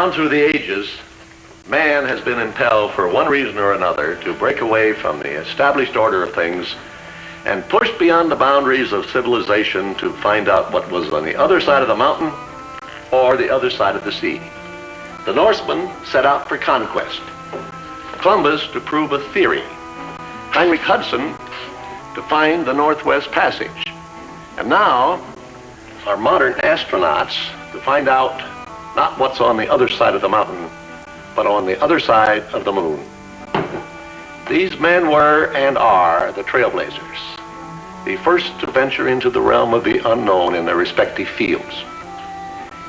Down through the ages, man has been impelled for one reason or another to break away from the established order of things and pushed beyond the boundaries of civilization to find out what was on the other side of the mountain or the other side of the sea. The Norsemen set out for conquest, Columbus to prove a theory, Heinrich Hudson to find the Northwest Passage, and now our modern astronauts to find out not what's on the other side of the mountain, but on the other side of the moon. These men were and are the trailblazers, the first to venture into the realm of the unknown in their respective fields.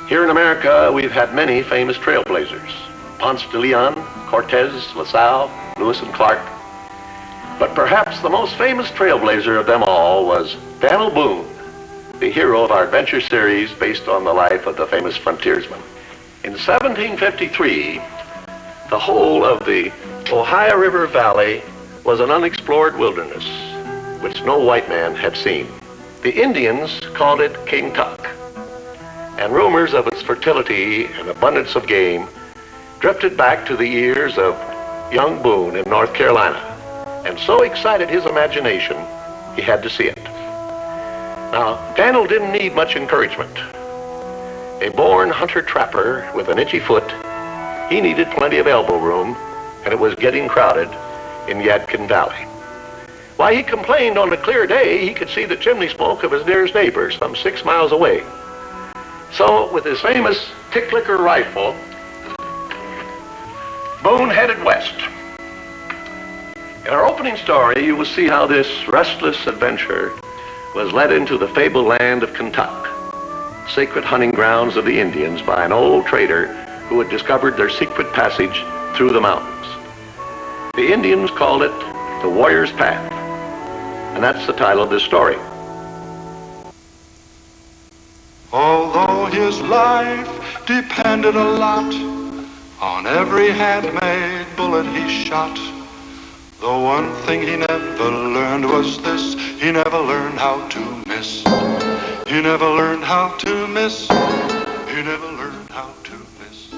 Here in America, we've had many famous trailblazers: Ponce de Leon, Cortez, LaSalle, Lewis and Clark. But perhaps the most famous trailblazer of them all was Daniel Boone, the hero of our adventure series based on the life of the famous frontiersman. In 1753, the whole of the Ohio River Valley was an unexplored wilderness, which no white man had seen. The Indians called it King Tuck, and rumors of its fertility and abundance of game drifted back to the ears of young Boone in North Carolina, and so excited his imagination, he had to see it. Now, Daniel didn't need much encouragement. A born hunter-trapper with an itchy foot, he needed plenty of elbow room, and it was getting crowded in Yadkin Valley. Why, he complained on a clear day he could see the chimney smoke of his nearest neighbor some 6 miles away. So, with his famous tick-licker rifle, Boone headed west. In our opening story, you will see how this restless adventurer was led into the fabled land of Kentuck, sacred hunting grounds of the Indians, by an old trader who had discovered their secret passage through the mountains. The Indians called it the Warrior's Path, and that's the title of this story. Although his life depended a lot on every handmade bullet he shot, the one thing he never learned was this: he never learned how to miss. He never learned how to miss. He never learned how to miss.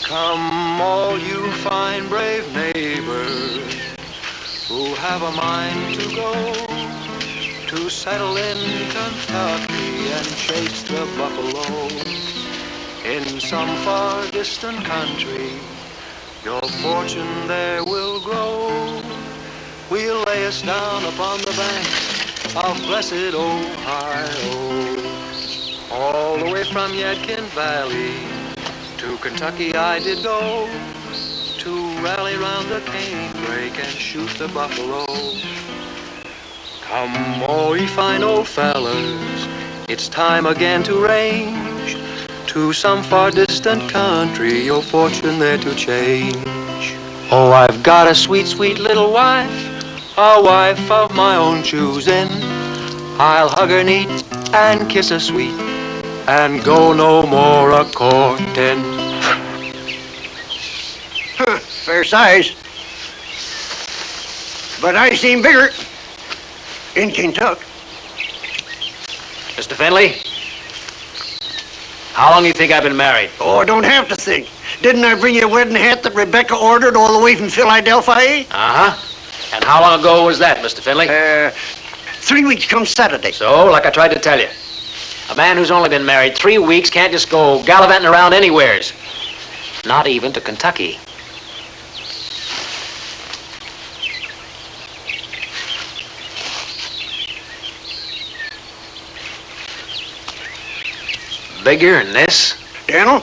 Come, all you fine, brave neighbors who have a mind to go to settle in Kentucky and chase the buffalo. In some far distant country, your fortune there will grow. We'll lay us down upon the banks of blessed Ohio. All the way from Yadkin Valley to Kentucky I did go, to rally round the canebrake and shoot the buffalo. Come, all ye fine old fellas, it's time again to range to some far distant country, your fortune there to change. Oh, I've got a sweet, sweet little wife, a wife of my own choosing. I'll hug her neat and kiss her sweet and go no more a-courting. Fair size, but I seem bigger in Kentucky. Mr. Finley, how long do you think I've been married? Oh, I don't have to think. Didn't I bring you a wedding hat that Rebecca ordered all the way from Philadelphia? Uh-huh. And how long ago was that, Mr. Finley? 3 weeks come Saturday. So, like I tried to tell you, a man who's only been married 3 weeks can't just go gallivanting around anywheres. Not even to Kentucky. Bigger than this? Daniel,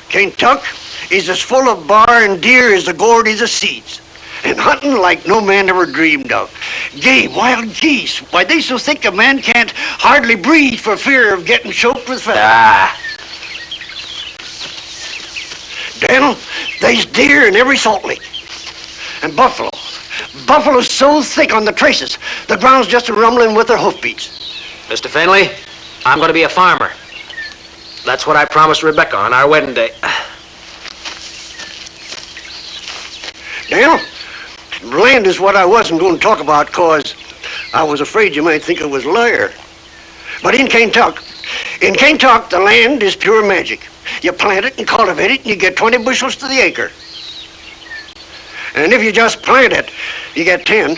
Kentucky is as full of bar and deer as the gourd is of seeds. And hunting like no man ever dreamed of. Game, wild geese. Why, they so thick a man can't hardly breathe for fear of getting choked with feathers. Ah. Daniel, there's deer in every salt lick. And buffalo. Buffalo's so thick on the traces, the ground's just a rumbling with their hoofbeats. Mr. Finley, I'm going to be a farmer. That's what I promised Rebecca on our wedding day. Daniel, land is what I wasn't going to talk about because I was afraid you might think I was a liar. But in Kentucky, the land is pure magic. You plant it and cultivate it and you get 20 bushels to the acre. And if you just plant it, you get 10.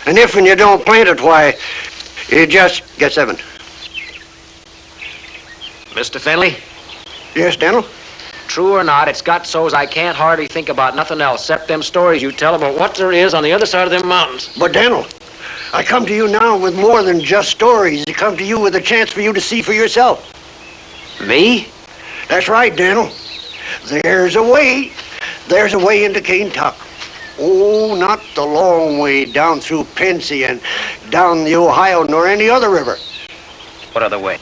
And if when you don't plant it, why, you just get 7. Mr. Finley? Yes, Daniel? True or not, it's got so's I can't hardly think about nothing else except them stories you tell about what there is on the other side of them mountains. But Daniel, I come to you now with more than just stories. I come to you with a chance for you to see for yourself. Me? That's right, Daniel. There's a way. There's a way into Kentucky. Oh, not the long way down through Pensy and down the Ohio nor any other river. What other way?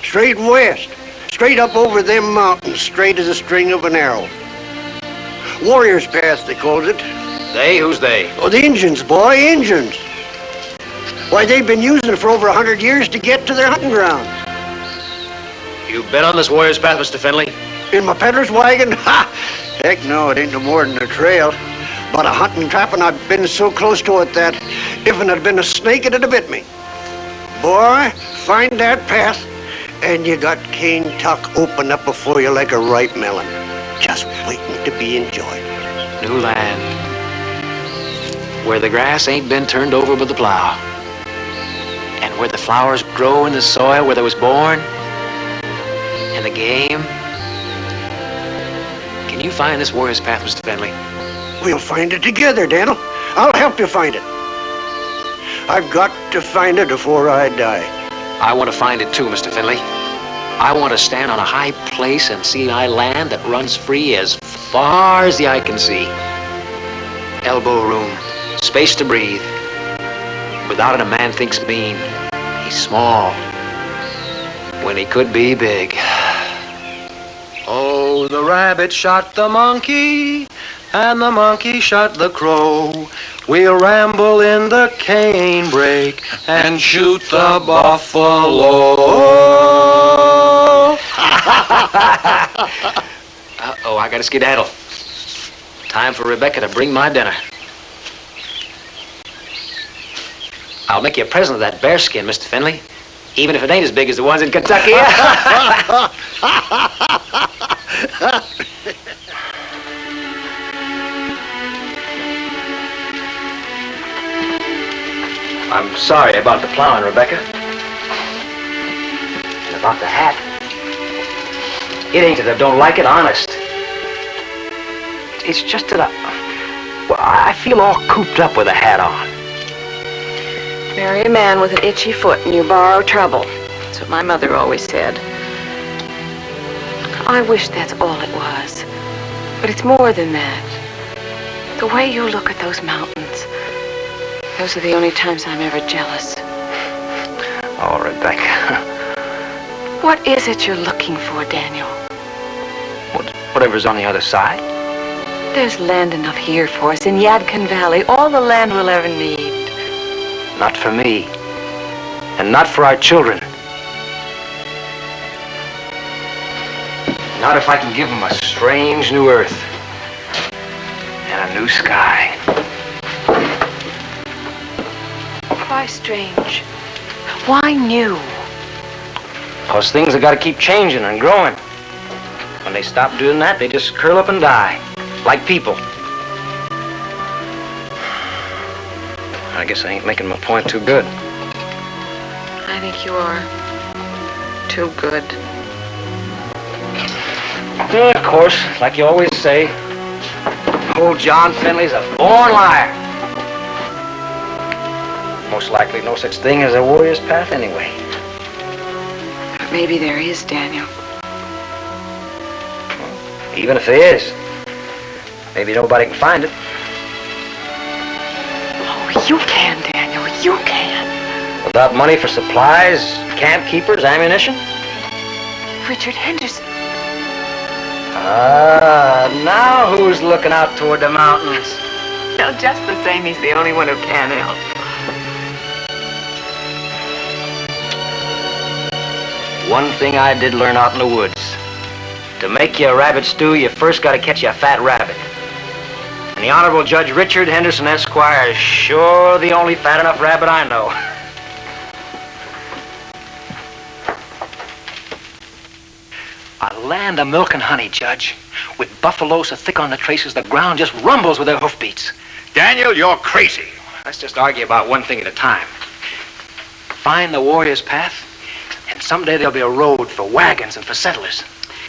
Straight west. Straight up over them mountains, straight as a string of an arrow. Warrior's Path, they called it. They? Who's they? Oh, the Injuns, boy, Injuns. Why, they've been using it for over 100 years to get to their hunting grounds. You've been on this Warrior's Path, Mr. Finley? In my peddler's wagon? Ha! Heck no, it ain't no more than a trail. But a hunting and trapping, I've been so close to it that if it had been a snake, it'd have bit me. Boy, find that path, and you got Kentucky open up before you like a ripe melon, just waiting to be enjoyed. New land, where the grass ain't been turned over by the plow, and where the flowers grow in the soil where they was born, and the game. Can you find this Warrior's Path, Mr. Finley? We'll find it together, Daniel. I'll help you find it. I've got to find it before I die. I want to find it too, Mr. Finley. I want to stand on a high place and see my land that runs free as far as the eye can see. Elbow room, space to breathe. Without it, a man thinks mean. He's small when he could be big. Oh, the rabbit shot the monkey, and the monkey shot the crow. We'll ramble in the canebrake and shoot the buffalo. Uh-oh, I gotta skedaddle. Time for Rebecca to bring my dinner. I'll make you a present of that bearskin, Mr. Finley, even if it ain't as big as the ones in Kentucky. I'm sorry about the plowing, Rebecca. And about the hat. It ain't that I don't like it, honest. It's just that I feel all cooped up with a hat on. Marry a man with an itchy foot and you borrow trouble. That's what my mother always said. I wish that's all it was. But it's more than that. The way you look at those mountains. Those are the only times I'm ever jealous. Oh, Rebecca. What is it you're looking for, Daniel? Whatever's on the other side. There's land enough here for us in Yadkin Valley. All the land we'll ever need. Not for me. And not for our children. Not if I can give them a strange new earth. And a new sky. Why strange? Why new? Because things have got to keep changing and growing. When they stop doing that, they just curl up and die. Like people. I guess I ain't making my point too good. I think you are. Too good. Yeah, of course, like you always say, old John Finley's a born liar. Most likely no such thing as a warrior's path anyway. Maybe there is, Daniel. Even if there is, maybe nobody can find it. Oh, you can, Daniel. You can. Without money for supplies, camp keepers, ammunition? Richard Henderson. Ah, now who's looking out toward the mountains? No, just the same, he's the only one who can help. one thing I did learn out in the woods. To make you a rabbit stew, you first got to catch you a fat rabbit. And the Honorable Judge Richard Henderson, Esquire, is sure the only fat enough rabbit I know. A land of milk and honey, Judge. With buffaloes so thick on the traces, the ground just rumbles with their hoofbeats. Daniel, you're crazy. Let's just argue about one thing at a time. Find the warrior's path, and someday there'll be a road for wagons and for settlers.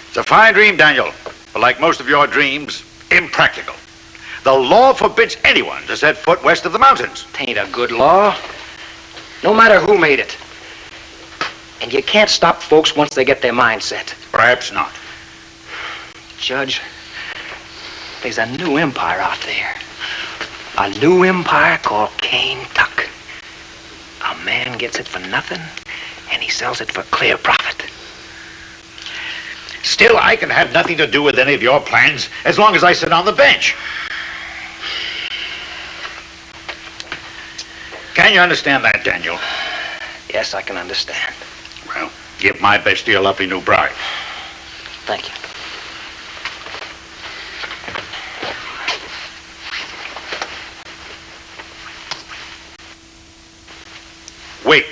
It's a fine dream, Daniel, but like most of your dreams, impractical. The law forbids anyone to set foot west of the mountains. Tain't a good law, no matter who made it. And you can't stop folks once they get their mind set. Perhaps not. Judge, there's a new empire out there. A new empire called Kentuck. A man gets it for nothing, and he sells it for clear profit. Still, I can have nothing to do with any of your plans as long as I sit on the bench. Can you understand that, Daniel? Yes, I can understand. Well, give my best to your lovely new bride. Thank you. Wait.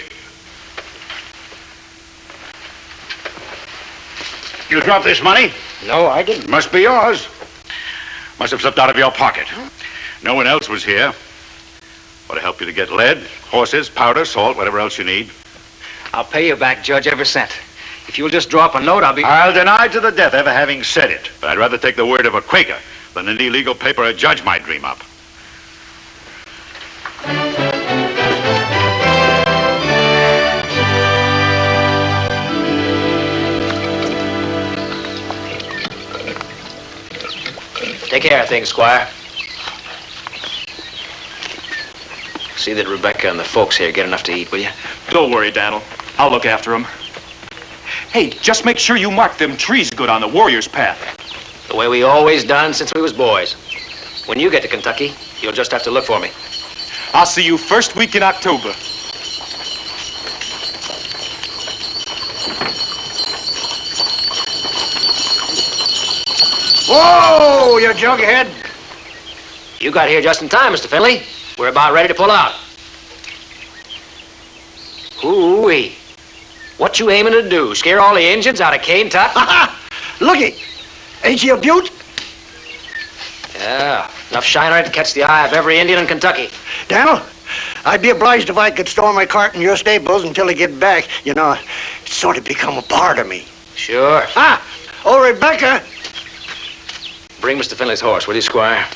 You dropped this money? No, I didn't. Must be yours. Must have slipped out of your pocket. No one else was here. Want to help you to get lead, horses, powder, salt, whatever else you need. I'll pay you back, Judge, every cent. If you'll just drop a note, I'll deny to the death ever having said it. But I'd rather take the word of a Quaker than any legal paper a judge might dream up. Take care of things, Squire. See that Rebecca and the folks here get enough to eat, will you? Don't worry, Daniel. I'll look after them. Hey, just make sure you mark them trees good on the warrior's path. The way we always done since we was boys. When you get to Kentucky, you'll just have to look for me. I'll see you first week in October. Whoa, you jughead. You got here just in time, Mr. Finley. We're about ready to pull out. Hoo-wee. What you aiming to do? Scare all the Injuns out of Kentuck? Looky. Ain't she a beaut? Yeah, enough shine on it to catch the eye of every Indian in Kentucky. Daniel, I'd be obliged if I could store my cart in your stables until I get back. You know, it's sort of become a part of me. Sure. Oh, Rebecca. Bring Mr. Finley's horse, will you, Squire?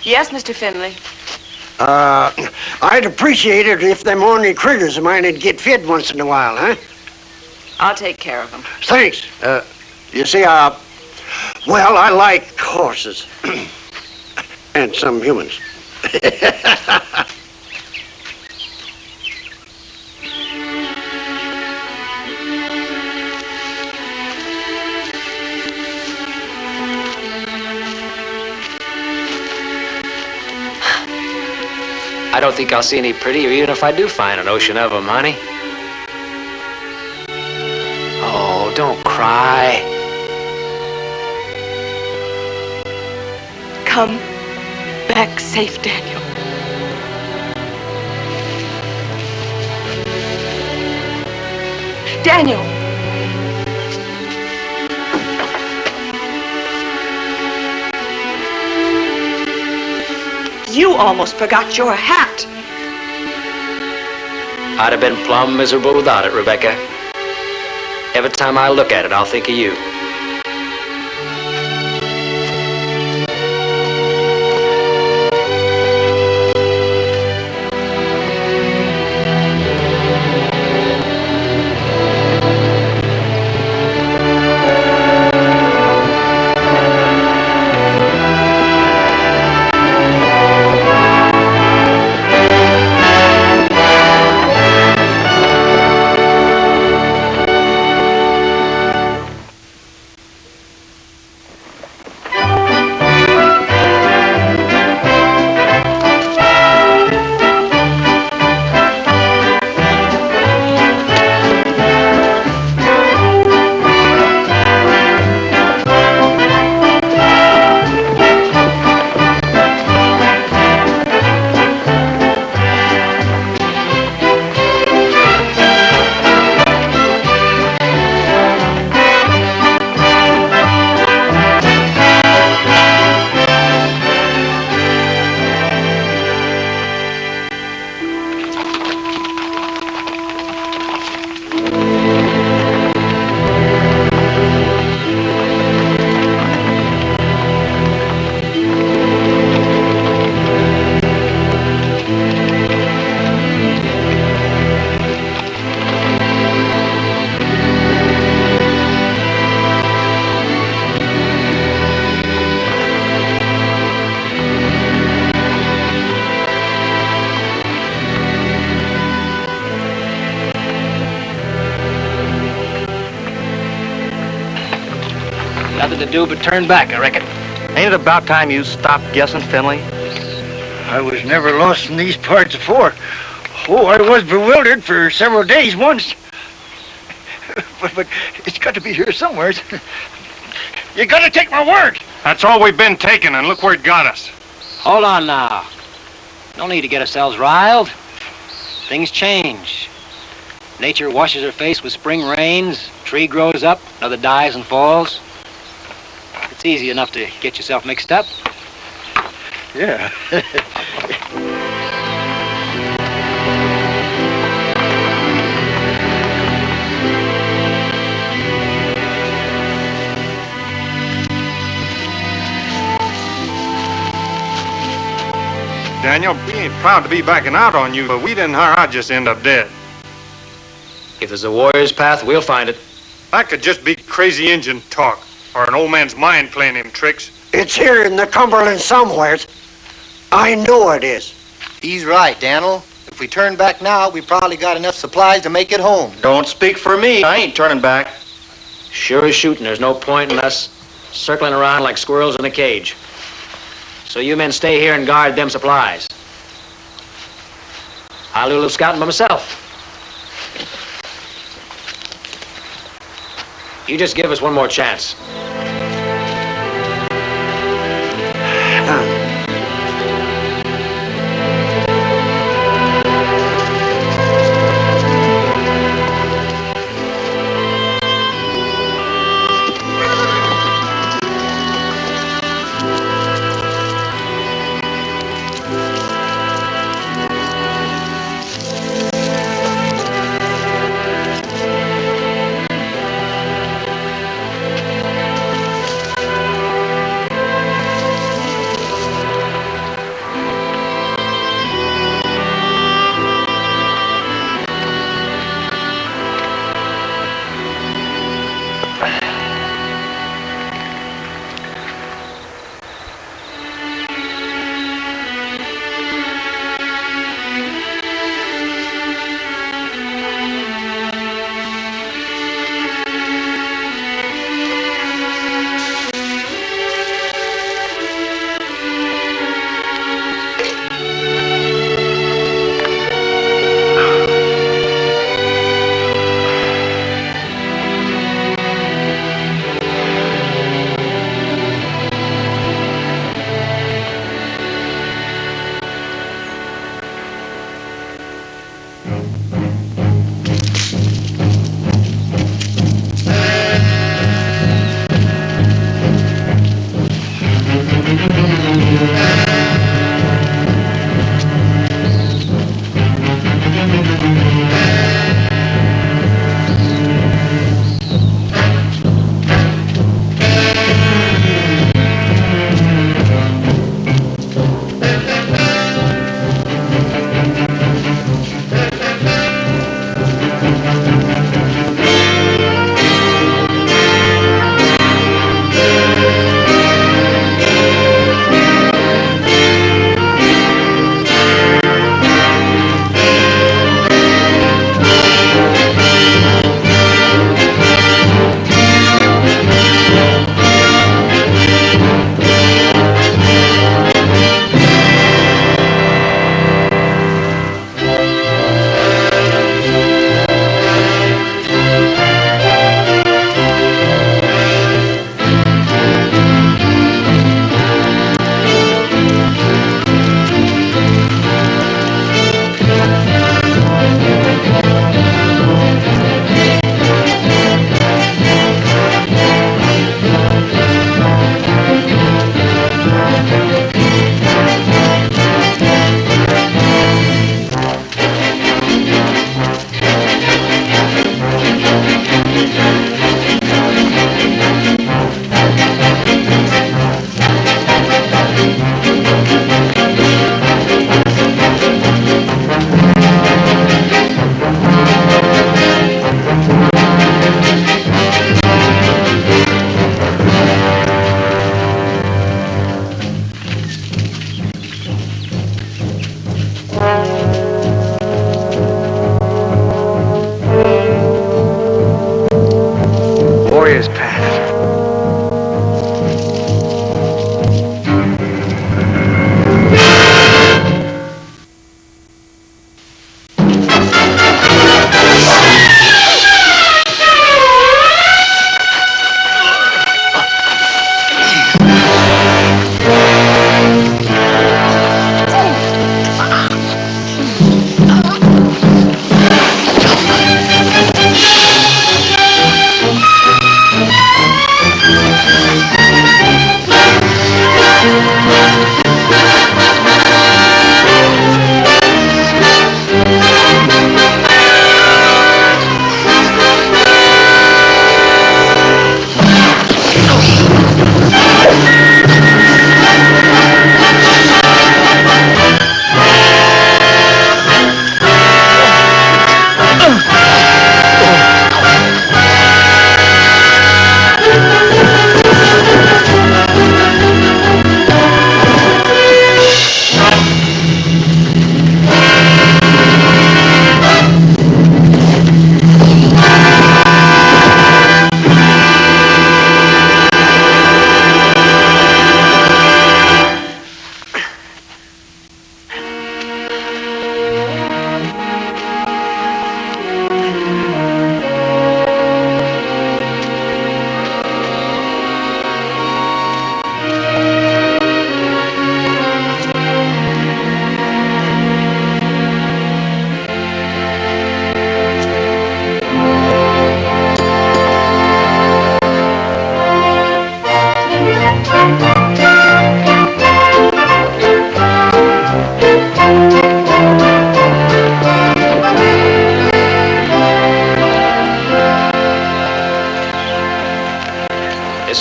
Yes, Mr. Finley. I'd appreciate it if them ornery critters of mine would get fed once in a while, huh? I'll take care of them. Thanks. You see, well, I like horses. And some humans. I don't think I'll see any prettier, even if I do find an ocean of them, honey. Oh, don't cry. Come back safe, Daniel. Daniel! You almost forgot your hat. I'd have been plumb miserable without it, Rebecca. Every time I look at it, I'll think of you. Nothing to do but turn back, I reckon. Ain't it about time you stopped guessing, Finley? I was never lost in these parts before. Oh, I was bewildered for several days once. But it's got to be here somewhere. You got to take my word. That's all we've been taking, and look where it got us. Hold on now. No need to get ourselves riled. Things change. Nature washes her face with spring rains, tree grows up, another dies and falls. It's easy enough to get yourself mixed up. Yeah. Daniel, we ain't proud to be backing out on you, but we didn't hire I'd just end up dead. If there's a warrior's path, we'll find it. That could just be crazy Injun talk, or an old man's mind playing him tricks. It's here in the Cumberland somewheres. I know it is. He's right, Daniel. If we turn back now, we probably got enough supplies to make it home. Don't speak for me. I ain't turning back. Sure as shooting, there's no point in us circling around like squirrels in a cage. So you men stay here and guard them supplies. I'll do a little scouting by myself. You just give us one more chance.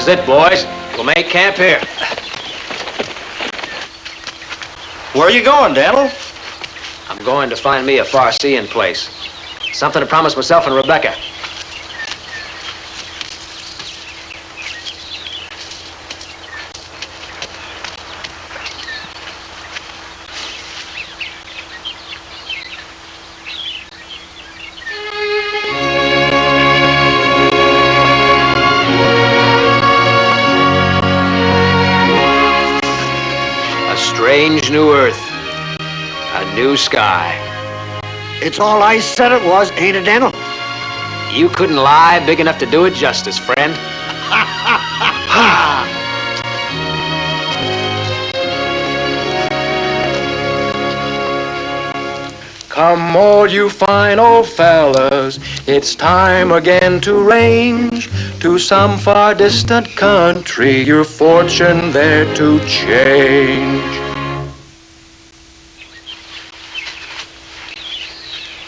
it, boys. We'll make camp here. Where are you going, Daniel? I'm going to find me a far-seeing place. Something to promise myself and Rebecca. Strange new earth, a new sky. It's all I said it was, ain't it, Daniel? You couldn't lie big enough to do it justice, friend. Come all you fine old fellas, it's time again to range to some far distant country, your fortune there to change.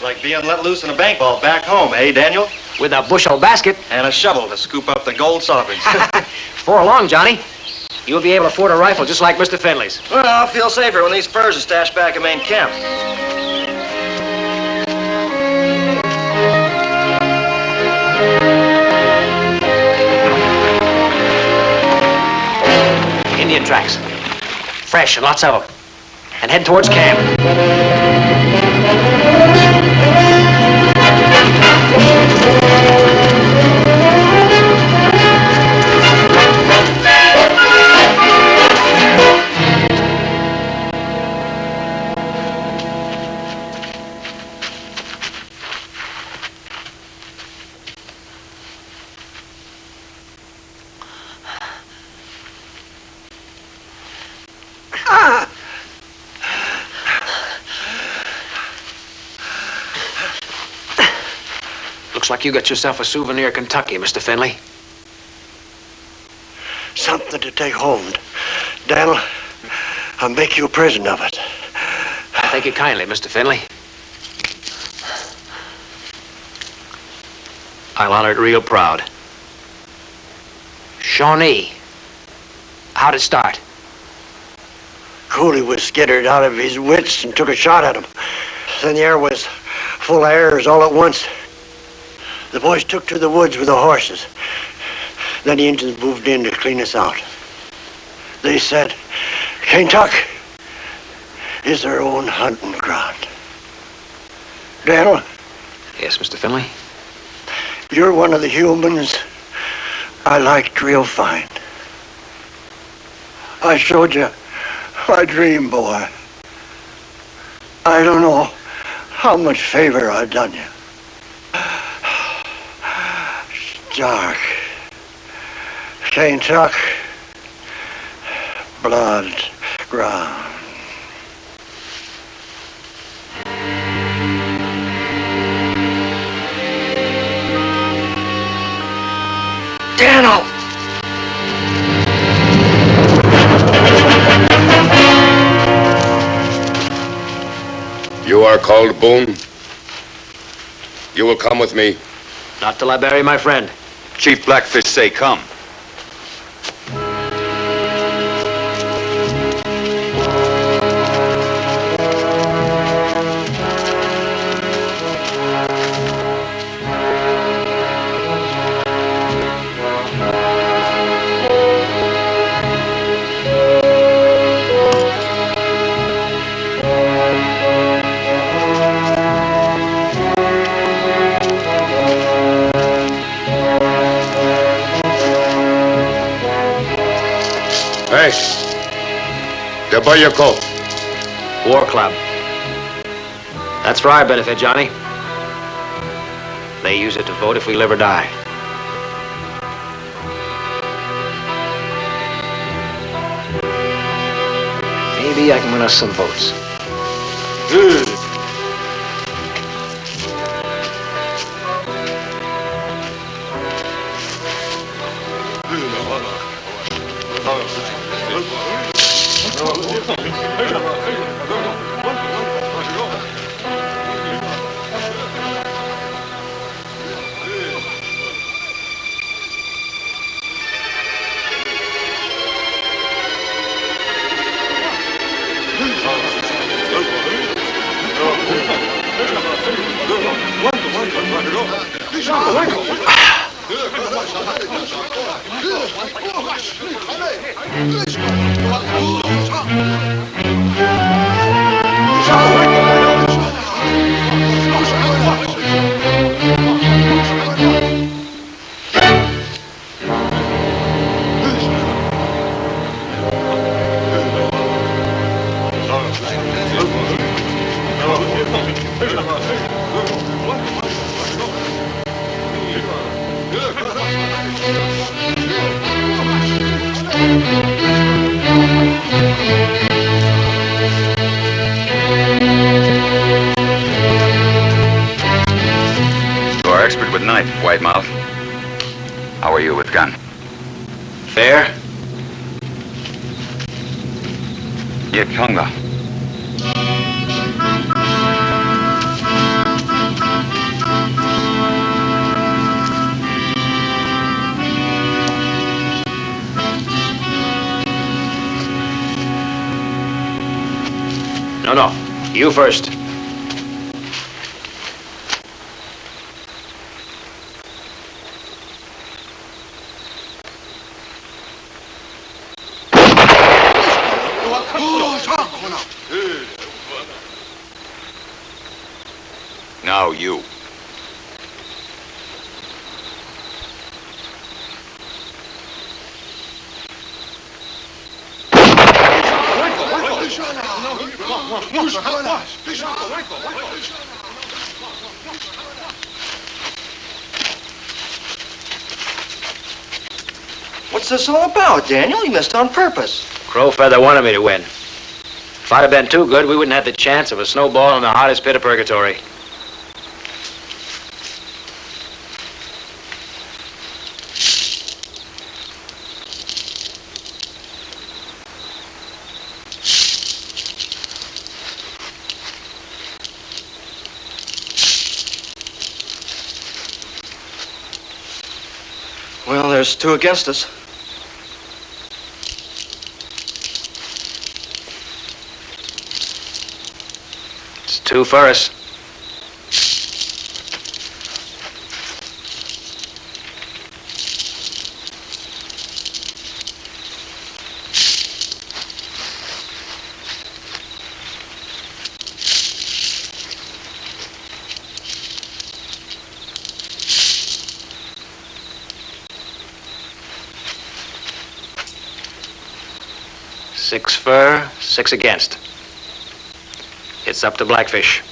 Like being let loose in a bank vault back home, eh, Daniel? With a bushel basket. And a shovel to scoop up the gold sovereigns. Before long, Johnny, you'll be able to afford a rifle just like Mr. Finley's. Well, I'll feel safer when these furs are stashed back in main camp. Indian tracks. Fresh and lots of them. And head towards camp. Looks like you got yourself a souvenir Kentucky, Mr. Finley. Something to take home. Daniel, I'll make you a present of it. Thank you kindly, Mr. Finley. I'll honor it real proud. Shawnee. How'd it start? Cooley was scared out of his wits and took a shot at him. Then the air was full of arrows all at once. The boys took to the woods with the horses. Then the Indians moved in to clean us out. They said, Kentucky is their own hunting ground. Daniel? Yes, Mr. Finley? You're one of the humans I liked real fine. I showed you my dream, boy. I don't know how much favor I've done you. Dark. Kentucky. Blood ground. Daniel! You are called Boone. You will come with me. Not till I bury my friend. Chief Blackfish say come. Where you go? War Club. That's for our benefit, Johnny. They use it to vote if we live or die. Maybe I can win us some votes. Expert with knife, White Mouth. How are you with gun? Fair? Yet Conga. No. You first. Now you. What's this all about, Daniel? You missed on purpose. Crowfeather wanted me to win. If I'd have been too good, we wouldn't have the chance of a snowball in the hottest pit of purgatory. Well, there's two against us. It's two for us. Six for, six against. It's up to Blackfish.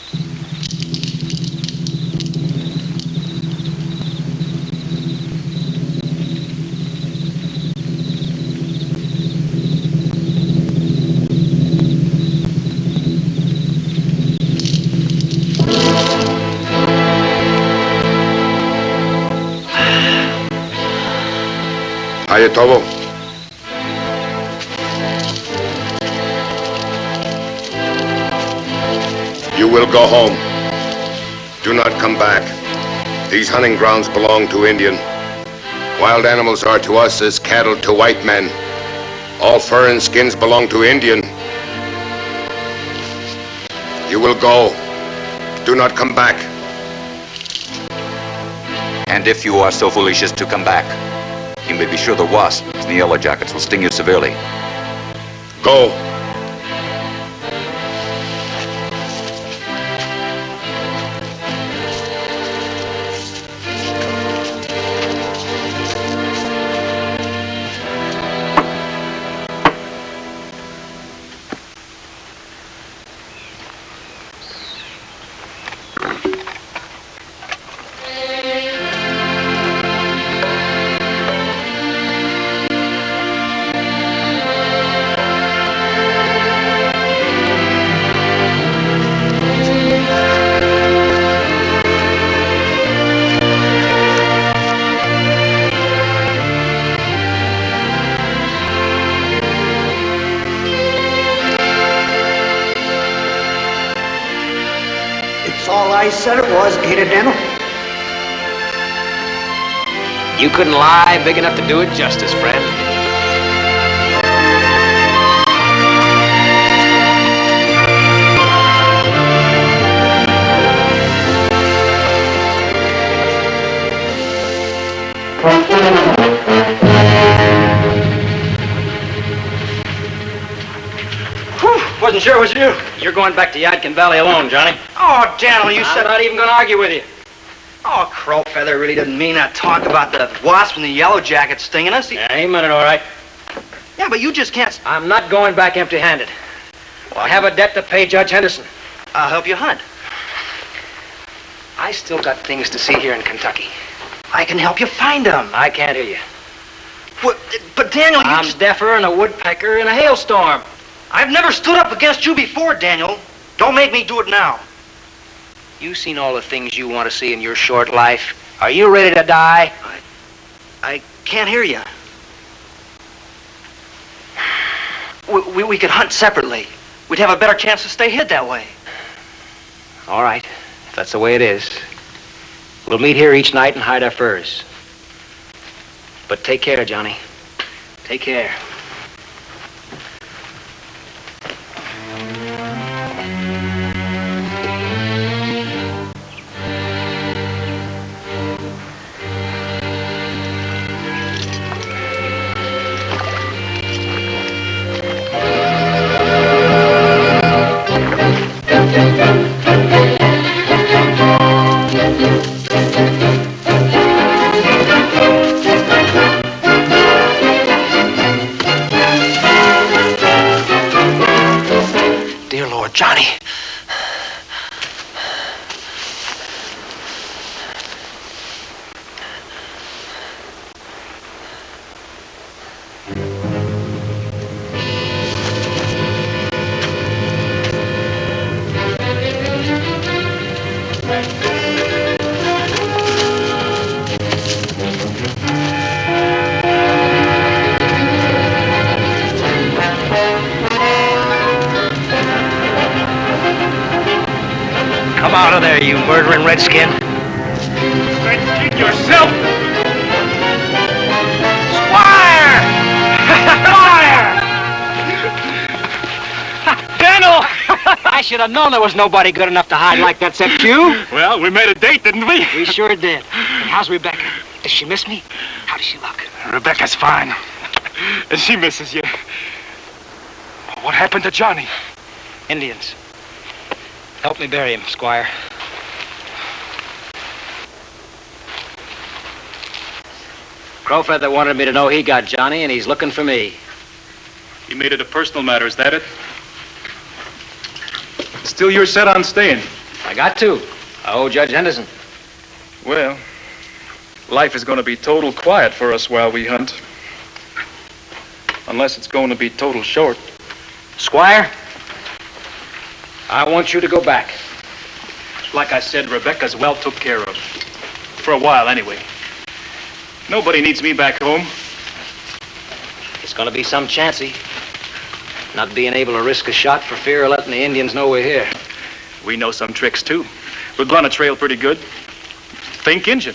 Hiya, Tobo. You will go home. Do not come back. These hunting grounds belong to Indian. Wild animals are to us as cattle to white men. All fur and skins belong to Indian. You will go. Do not come back. And if you are so foolish as to come back, you may be sure the wasps and the yellow jackets will sting you severely. Go. All I said it was, ain't it, Daniel? You couldn't lie big enough to do it justice, friend. wasn't sure it was you. You're going back to Yadkin Valley alone, Johnny. Oh, Daniel, you said... I'm not even going to argue with you. Oh, Crowfeather really didn't mean that talk about the wasp and the yellow jacket stinging us. Yeah, he meant it all right. Yeah, but you just can't... I'm not going back empty-handed. I have a debt to pay Judge Henderson. I'll help you hunt. I still got things to see here in Kentucky. I can help you find them. I can't hear you. What? But Daniel, I'm deafer than a woodpecker in a hailstorm. I've never stood up against you before, Daniel. Don't make me do it now. You've seen all the things you want to see in your short life. Are you ready to die? I can't hear you. We could hunt separately. We'd have a better chance to stay hid that way. All right, if that's the way it is. We'll meet here each night and hide our furs. But take care, Johnny. Take care. Johnny. Come out of there, you murdering redskin. Kick yourself! Squire! Squire! Daniel! I should have known there was nobody good enough to hide like that except you. Well, we made a date, didn't we? We sure did. And how's Rebecca? Does she miss me? How does she look? Rebecca's fine. She misses you. What happened to Johnny? Indians. Help me bury him, Squire. Crowfeather wanted me to know he got Johnny, and he's looking for me. You made it a personal matter, is that it? Still you're set on staying? I got to. I owe Judge Henderson. Well, life is going to be total quiet for us while we hunt. Unless it's going to be total short. Squire, I want you to go back. Like I said, Rebecca's well took care of. For a while, anyway. Nobody needs me back home. It's going to be some chancy. Not being able to risk a shot for fear of letting the Indians know we're here. We know some tricks, too. We run a trail pretty good. Think Injun.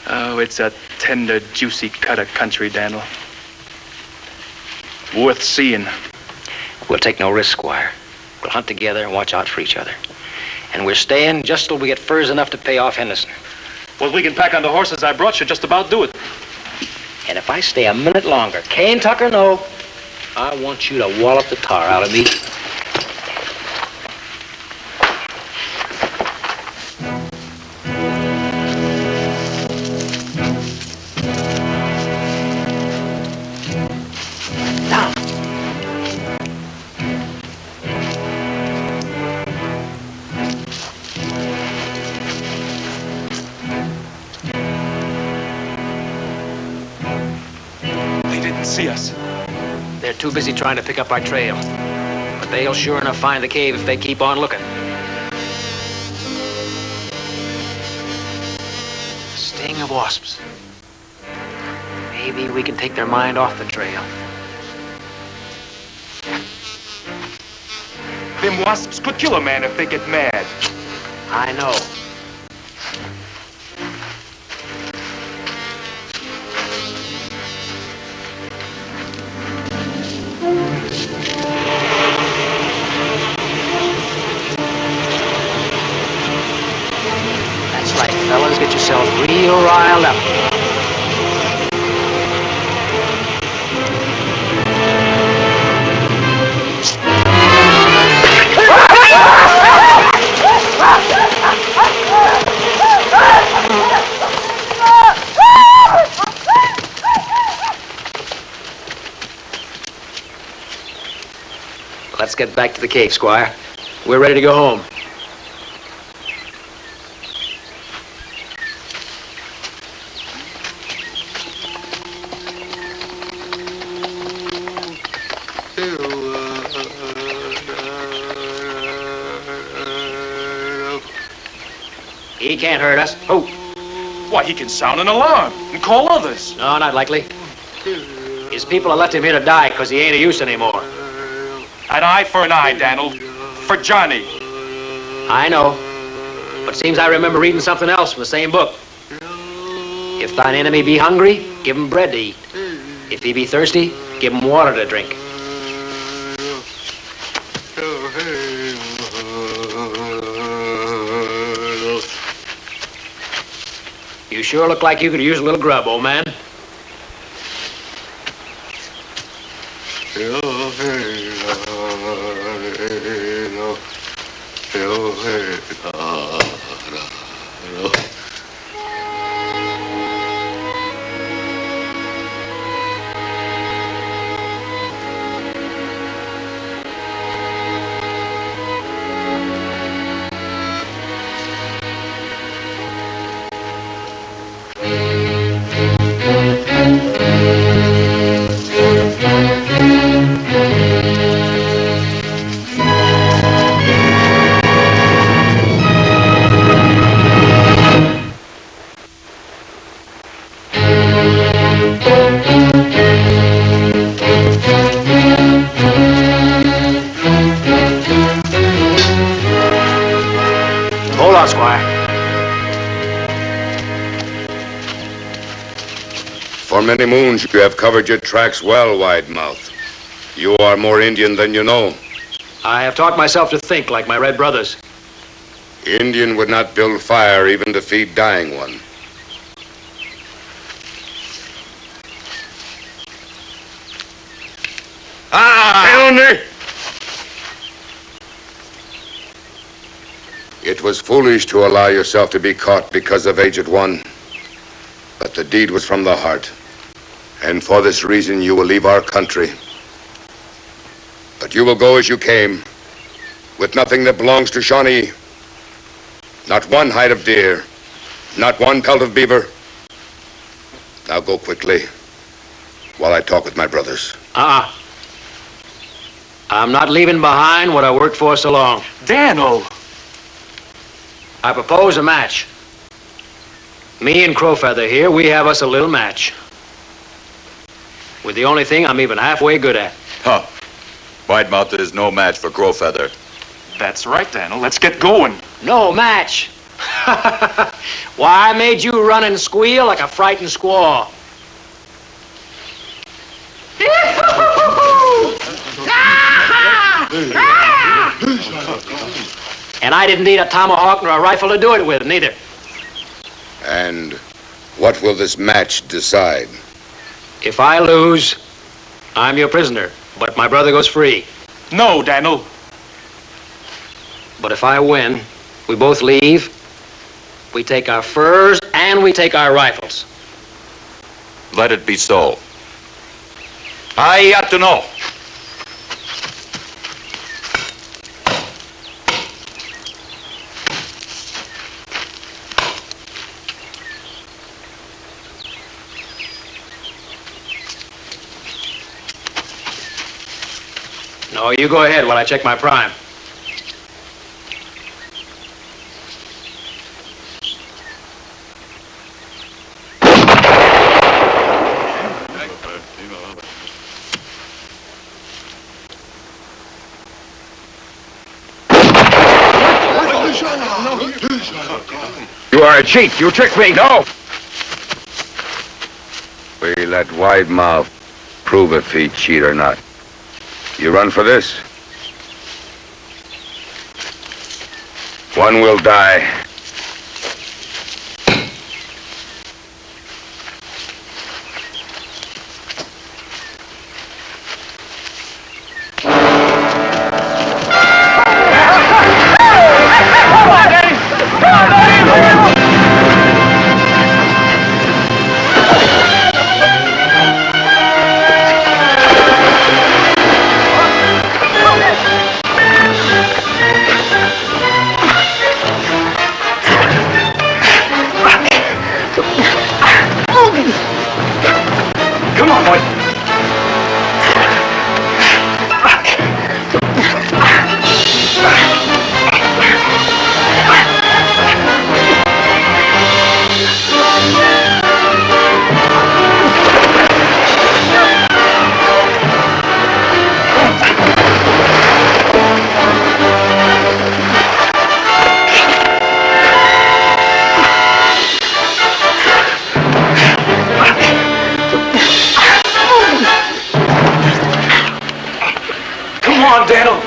Oh, it's a tender, juicy cut of country, Daniel. Worth seeing. We'll take no risk, Squire. We'll hunt together and watch out for each other. And we're staying just till we get furs enough to pay off Henderson. Well, we can pack on the horses I brought you, just about do it. And if I stay a minute longer, Cane Tucker, no, I want you to wallop the tar out of me. See us. They're too busy trying to pick up our trail. But they'll sure enough find the cave if they keep on looking. Sting of wasps. Maybe we can take their mind off the trail. Them wasps could kill a man if they get mad. I know. Fellas, get yourself real riled up. Let's get back to the cave, Squire. We're ready to go home. He can't hurt us. Who? Why, he can sound an alarm and call others. No, not likely. His people have left him here to die because he ain't a use anymore. An eye for an eye, Daniel. For Johnny. I know. But seems I remember reading something else from the same book. If thine enemy be hungry, give him bread to eat. If he be thirsty, give him water to drink. You sure look like you could use a little grub, old man. Hold on, Squire. For many moons you have covered your tracks well, Wide Mouth. You are more Indian than you know. I have taught myself to think like my red brothers. Indian would not build fire even to feed dying one. It was foolish to allow yourself to be caught because of Aged One. But the deed was from the heart. And for this reason you will leave our country. But you will go as you came, with nothing that belongs to Shawnee. Not one hide of deer, not one pelt of beaver. Now go quickly, while I talk with my brothers. I'm not leaving behind what I worked for so long. Daniel! I propose a match. Me and Crowfeather here, we have us a little match. With the only thing I'm even halfway good at. Huh. Widemouth is no match for Crowfeather. That's right, Daniel. Let's get going. No match. Why, I made you run and squeal like a frightened squaw. And I didn't need a tomahawk nor a rifle to do it with, neither. And what will this match decide? If I lose, I'm your prisoner, but my brother goes free. No, Daniel. But if I win, we both leave, we take our furs, and we take our rifles. Let it be so. I ought to know. No, you go ahead while I check my prime. You are a cheat. You tricked me. No. We let Widemouth prove if he cheat or not. You run for this? One will die. on, Daniel.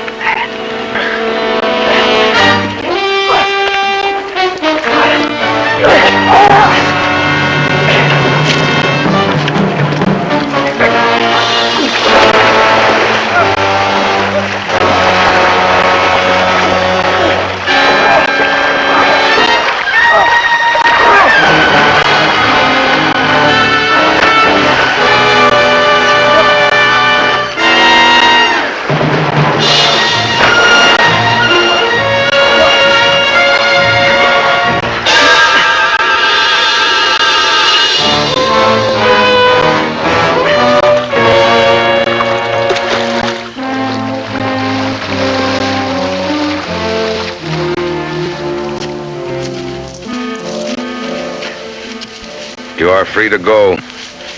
You are free to go.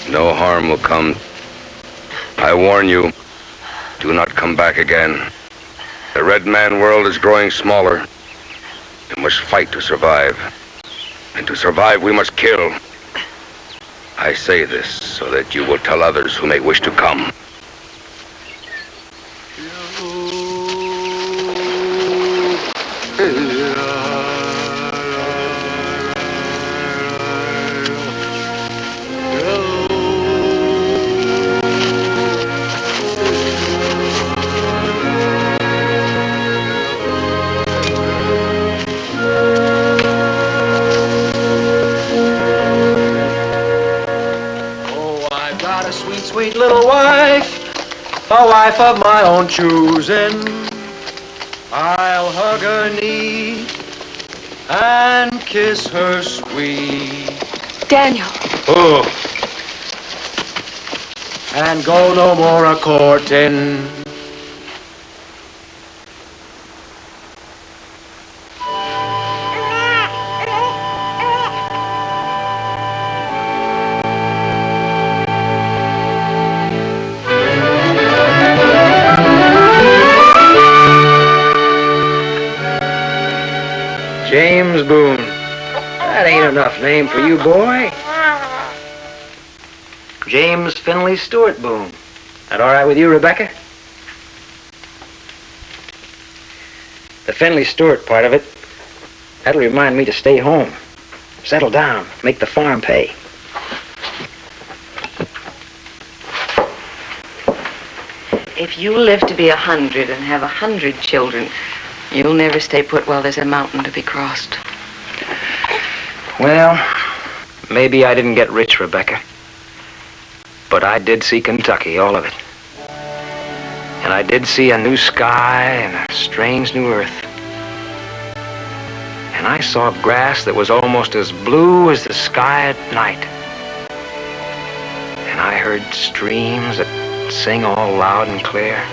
No harm will come. I warn you, do not come back again. The red man world is growing smaller. We must fight to survive. And to survive, we must kill. I say this so that you will tell others who may wish to come. Sweet little wife, a wife of my own choosing. I'll hug her knee and kiss her sweet. Daniel. Oh. And go no more a-courting. James Boone. That ain't enough name for you, boy. James Finley Stewart Boone. That all right with you, Rebecca? The Finley Stewart part of it, that'll remind me to stay home. Settle down, make the farm pay. If you live to be 100 and have 100 children, you'll never stay put while there's a mountain to be crossed. Well, maybe I didn't get rich, Rebecca. But I did see Kentucky, all of it. And I did see a new sky and a strange new earth. And I saw grass that was almost as blue as the sky at night. And I heard streams that sing all loud and clear.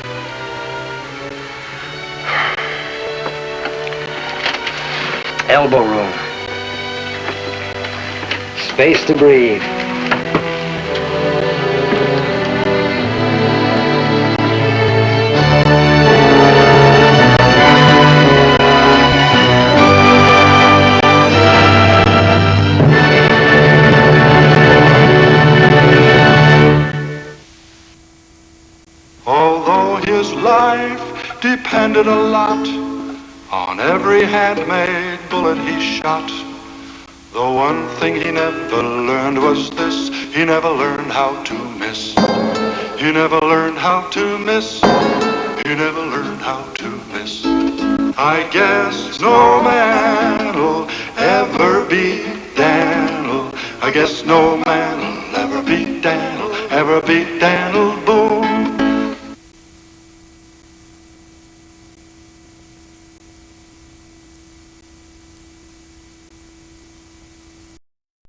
Elbow room. Space to breathe. Although his life depended a lot on every handmade bullet he shot, the one thing he never learned was this: he never learned how to miss. He never learned how to miss. He never learned how to miss. I guess no man'll ever beat Daniel. I guess no man'll ever beat Daniel, ever beat Daniel Boone.